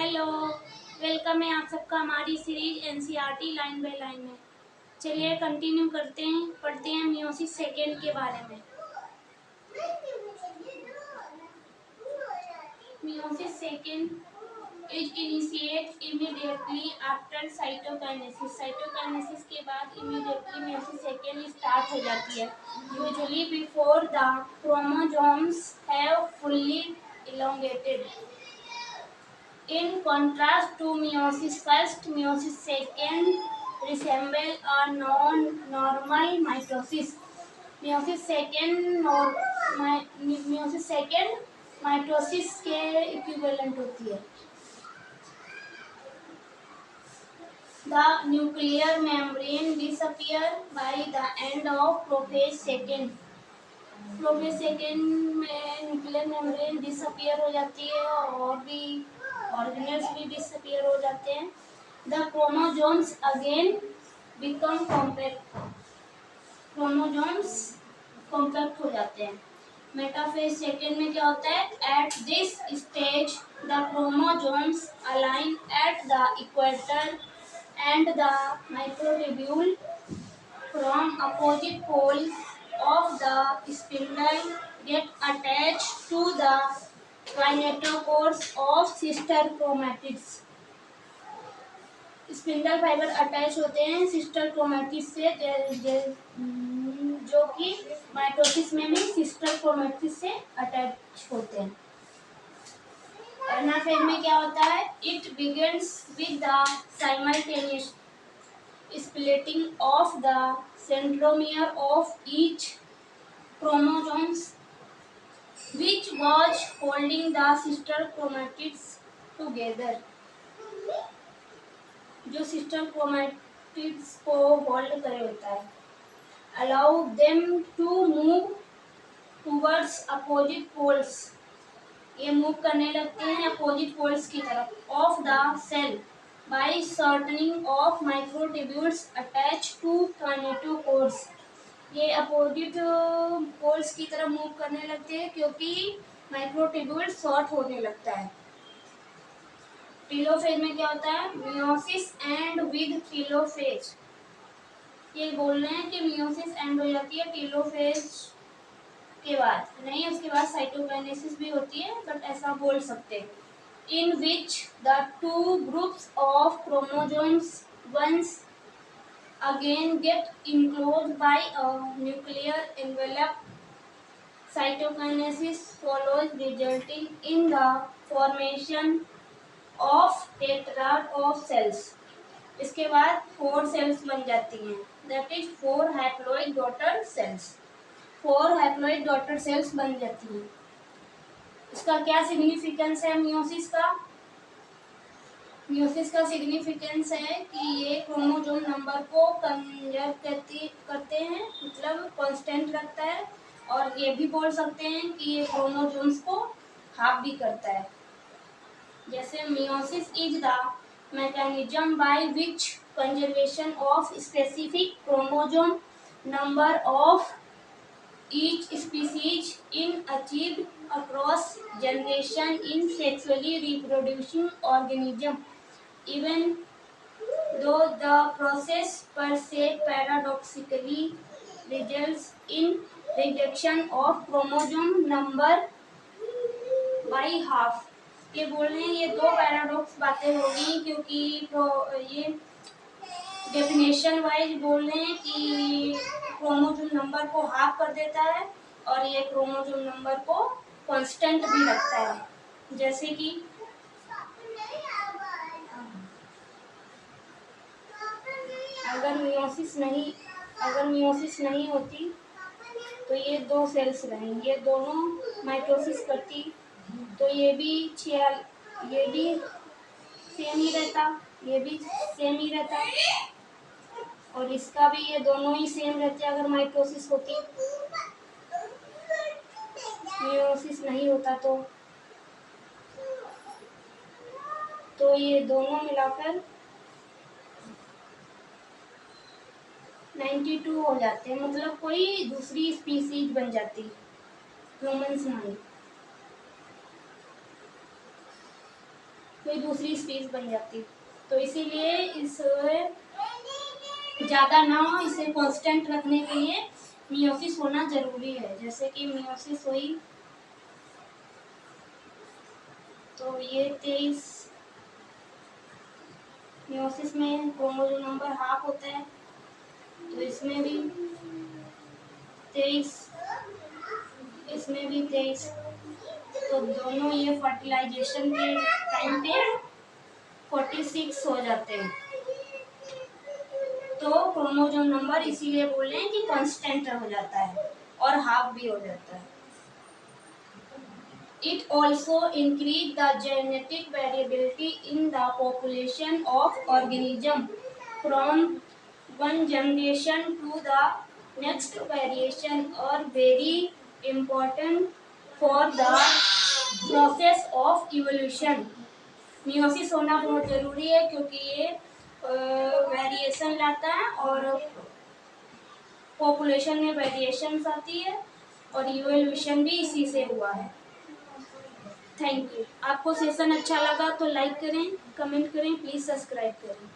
Hello, welcome है आप सबका हमारी series NCERT line by line में। चलिए कंटिन्यू करते हैं, पढ़ते हैं मियोसिस सेकेंड के बारे में। Meiosis second is initiate immediately after cytokinesis. Cytokinesis के बाद इमीडिएटली मियोसिस सेकेंड स्टार्ट हो जाती है। Usually before the chromosomes have fully elongated. In contrast to meiosis first, meiosis second resemble a non-normal mitosis. meiosis second mitosis के equivalent होती है। The nuclear membrane disappear by the end of prophase second. Prophase second में nuclear membrane disappear हो जाती है और भी organelles भी डिसअपियर हो जाते हैं। The chromosomes again become compact. Chromosomes compact हो जाते हैं। मेटाफेज सेकेंड में क्या होता है? At this stage the chromosomes align at the equator and the microtubule from opposite poles of the spindle get attached to the kinetochores of sister chromatids. Spindle fibre attach होते हैं sister chromatids से, जो कि mitosis में भी sister chromatids से attach होते हैं। एनाफेज में क्या होता है? It begins with the simultaneous splitting of the centromere of each chromosomes which was holding the sister chromatids together. जो सिस्टर क्रोमैटिड्स को होल्ड करे होता है। allow them to move towards opposite poles. ये मूव करने लगते हैं अपोजिट पोल्स की तरफ of the cell by shortening of microtubules attached to kinetochores. ये अपोजिट पोल्स की तरफ मूव करने लगते हैं क्योंकि माइक्रोट्यूब्यूल शॉर्ट होने लगता है। टेलोफेज में क्या होता है? Meiosis and with telophase. ये बोल रहे हैं कि मियोसिस एंड हो जाती है टेलोफेज के बाद, नहीं उसके बाद साइटोकाइनेसिस भी होती है, बट ऐसा बोल सकते हैं। In which the two groups of chromosomes once again get enclosed by a nuclear envelope. Cytokinesis follows, resulting in the formation of tetrad of cells. इसके बाद 4 cells बन जाती हैं, that is 4 haploid daughter cells. 4 haploid daughter cells बन जाती हैं। इसका क्या सिग्निफिकेंस है मियोसिस का? मियोसिस का सिग्निफिकेंस है कि ये क्रोमोसोम नंबर को कंजर्व करते हैं, मतलब कांस्टेंट रखता है, और ये भी बोल सकते हैं कि ये क्रोमोसोम्स को हाफ भी करता है। जैसे meiosis is the mechanism by which conservation of specific chromosome number of each species in achieved across generation in sexually reproducing organism, even though the process per se paradoxically results in reduction of chromosome number by half. ये बोल रहे हैं, ये दो paradox बातें होगी क्योंकि ये डेफिनेशन वाइज बोल रहे हैं कि क्रोमोसोम नंबर को हाफ कर देता है और ये क्रोमोसोम नंबर को कांस्टेंट भी रखता है। जैसे कि अगर मियोसिस नहीं होती तो ये दो सेल्स रहेंगे, ये दोनों माइटोसिस करती तो ये भी सेम ही रहता, ये भी सेम ही रहता, और इसका भी ये दोनों ही सेम रहते अगर माइटोसिस होती। मियोसिस नहीं होता तो ये दोनों मिलाकर 92 हो जाते हैं, मतलब कोई दूसरी स्पीसीज बन जाती, ह्यूमंस नहीं। कोई दूसरी स्पीस बन जाती। तो इसीलिए इस ज़्यादा ना हो, इसे कांस्टेंट रखने के लिए मियोसिस होना जरूरी है। जैसे कि मियोसिस हुई तो ये 23 मियोसिस में क्रोमोसोम नंबर हाफ होता है, तो इसमें भी 23, इसमें भी 23, तो दोनों ये फर्टिलाइजेशन के टाइम पे 46 हो जाते हैं। तो क्रोमोसोम नंबर इसीलिए बोल रहे हैं कि कांस्टेंट हो जाता है और हाफ भी हो जाता है। It also increase the genetic variability in the population of organism from one generation to the next. Variation are very important for the process of evolution. Meiosis होना बहुत जरूरी है क्योंकि ये वेरिएशन लाता है और पॉपुलेशन में वेरिएशंस आती है और इवोल्यूशन भी इसी से हुआ है। Thank you. आपको सेशन अच्छा लगा तो लाइक करें, कमेंट करें, प्लीज़ सब्सक्राइब करें।